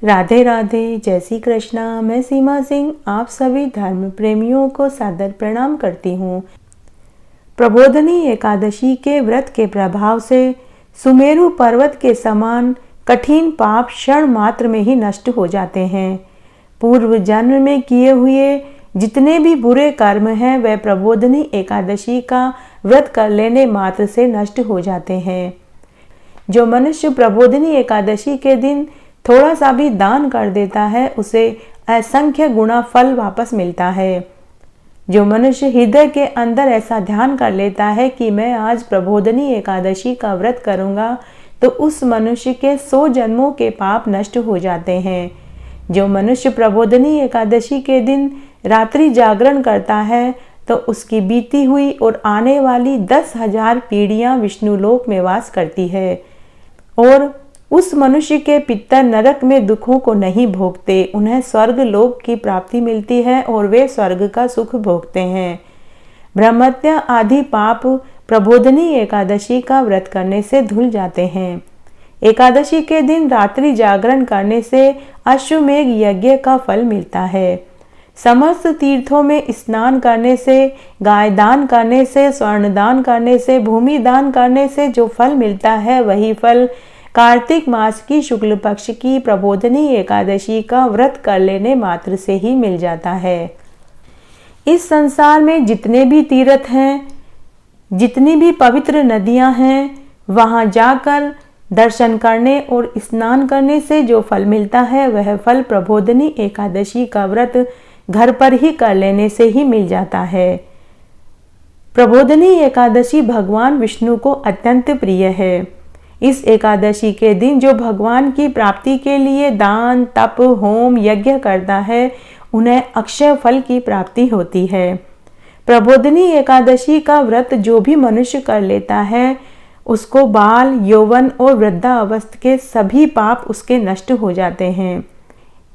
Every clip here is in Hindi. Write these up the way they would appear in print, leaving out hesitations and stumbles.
राधे राधे, जय श्री कृष्णा। मैं सीमा सिंह आप सभी धर्म प्रेमियों को सादर प्रणाम करती हूँ। प्रबोधिनी एकादशी के व्रत के प्रभाव से सुमेरु पर्वत के समान कठिन पाप क्षण मात्र में ही नष्ट हो जाते हैं। पूर्व जन्म में किए हुए जितने भी बुरे कर्म हैं वह प्रबोधिनी एकादशी का व्रत कर लेने मात्र से नष्ट हो जाते हैं। जो मनुष्य प्रबोधिनी एकादशी के दिन थोड़ा सा भी दान कर देता है उसे असंख्य गुना फल वापस मिलता है। जो मनुष्य हृदय के अंदर ऐसा ध्यान कर लेता है कि मैं आज प्रबोधिनी एकादशी का व्रत करूंगा तो उस मनुष्य के 100 जन्मों के पाप नष्ट हो जाते हैं। जो मनुष्य प्रबोधिनी एकादशी के दिन रात्रि जागरण करता है तो उसकी बीती हुई और आने वाली 10,000 पीढ़ियां विष्णुलोक में वास करती है और उस मनुष्य के पितर नरक में दुखों को नहीं भोगते, उन्हें स्वर्ग लोक की प्राप्ति मिलती है और वे स्वर्ग का सुख भोगते हैं। ब्रह्मत्या आदि पाप प्रबोधिनी एकादशी का व्रत करने से धुल जाते हैं। एकादशी के दिन रात्रि जागरण करने से अश्वमेघ यज्ञ का फल मिलता है। समस्त तीर्थों में स्नान करने से, गाय दान करने से, स्वर्ण दान करने से, भूमि दान करने से जो फल मिलता है वही फल कार्तिक मास की शुक्ल पक्ष की प्रबोधिनी एकादशी का व्रत कर लेने मात्र से ही मिल जाता है। इस संसार में जितने भी तीर्थ हैं, जितनी भी पवित्र नदियां हैं, वहां जाकर दर्शन करने और स्नान करने से जो फल मिलता है वह फल प्रबोधिनी एकादशी का व्रत घर पर ही कर लेने से ही मिल जाता है। प्रबोधिनी एकादशी भगवान विष्णु को अत्यंत प्रिय है। इस एकादशी के दिन जो भगवान की प्राप्ति के लिए दान, तप, होम, यज्ञ करता है उन्हें अक्षय फल की प्राप्ति होती है। प्रबोधिनी एकादशी का व्रत जो भी मनुष्य कर लेता है उसको बाल, यौवन और वृद्धावस्था के सभी पाप उसके नष्ट हो जाते हैं।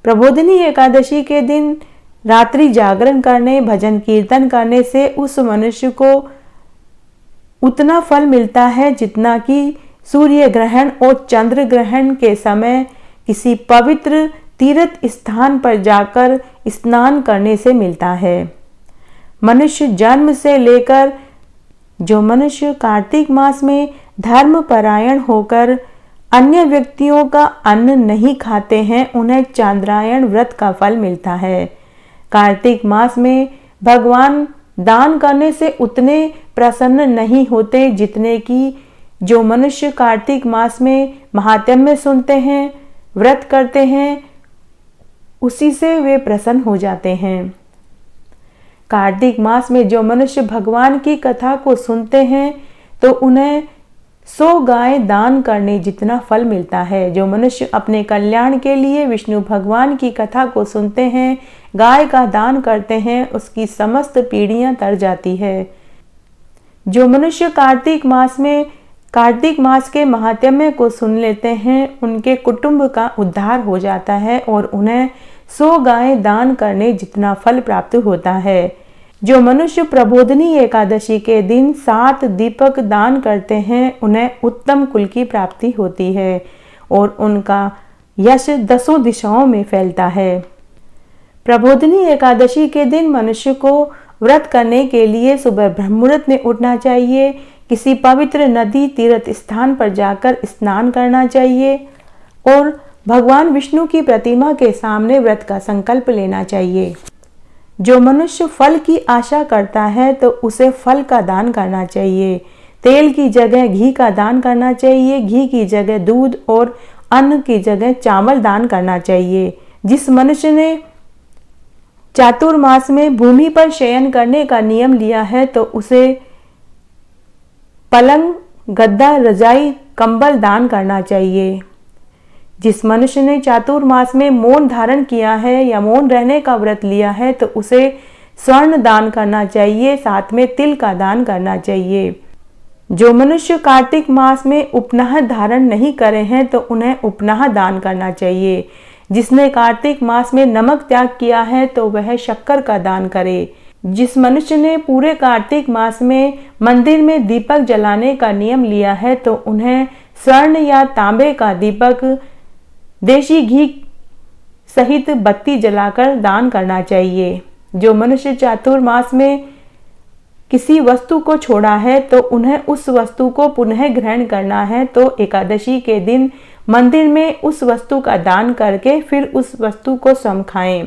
प्रबोधिनी एकादशी के दिन रात्रि जागरण करने, भजन कीर्तन करने से उस मनुष्य को उतना फल मिलता है जितना कि सूर्य ग्रहण और चंद्र ग्रहण के समय किसी पवित्र तीर्थ स्थान पर जाकर स्नान करने से मिलता है। मनुष्य जन्म से लेकर जो मनुष्य कार्तिक मास में धर्म परायण होकर अन्य व्यक्तियों का अन्न नहीं खाते हैं उन्हें चांद्रायण व्रत का फल मिलता है। कार्तिक मास में भगवान दान करने से उतने प्रसन्न नहीं होते जितने कि जो मनुष्य कार्तिक मास में महात्म्य सुनते हैं, व्रत करते हैं, उसी से वे प्रसन्न हो जाते हैं। कार्तिक मास में जो मनुष्य भगवान की कथा को सुनते हैं तो उन्हें 100 गाय दान करने जितना फल मिलता है। जो मनुष्य अपने कल्याण के लिए विष्णु भगवान की कथा को सुनते हैं, गाय का दान करते हैं, उसकी समस्त पीढ़ियां तर जाती है। जो मनुष्य कार्तिक मास के महात्म्य को सुन लेते हैं उनके कुटुंब का उद्धार हो जाता है और उन्हें 100 गाय दान करने जितना फल प्राप्त होता है। जो मनुष्य प्रबोधिनी एकादशी के दिन 7 दीपक दान करते हैं उन्हें उत्तम कुल की प्राप्ति होती है और उनका यश 10 दिशाओं में फैलता है। प्रबोधिनी एकादशी के दिन मनुष्य को व्रत करने के लिए सुबह ब्रह्म मुहूर्त में उठना चाहिए, किसी पवित्र नदी तीर्थ स्थान पर जाकर स्नान करना चाहिए और भगवान विष्णु की प्रतिमा के सामने व्रत का संकल्प लेना चाहिए। जो मनुष्य फल की आशा करता है तो उसे फल का दान करना चाहिए। तेल की जगह घी का दान करना चाहिए, घी की जगह दूध और अन्न की जगह चावल दान करना चाहिए। जिस मनुष्य ने चातुर्मास में भूमि पर शयन करने का नियम लिया है तो उसे पलंग, गद्दा, रजाई, कंबल दान करना चाहिए। जिस मनुष्य ने चातुर्मास में मौन धारण किया है या मौन रहने का व्रत लिया है तो उसे स्वर्ण दान करना चाहिए, साथ में तिल का दान करना चाहिए। जो मनुष्य कार्तिक मास में उपनह धारण नहीं करे हैं तो उन्हें उपनह दान करना चाहिए। जिसने कार्तिक मास में नमक त्याग किया है तो वह शक्कर का दान करे। जिस मनुष्य ने पूरे कार्तिक मास में मंदिर में दीपक जलाने का नियम लिया है तो उन्हें स्वर्ण या तांबे का दीपक देशी घी सहित बत्ती जलाकर दान करना चाहिए। जो मनुष्य चातुर्मास में किसी वस्तु को छोड़ा है तो उन्हें उस वस्तु को पुनः ग्रहण करना है, तो एकादशी के दिन मंदिर में उस वस्तु का दान करके फिर उस वस्तु को स्वयं खाएं।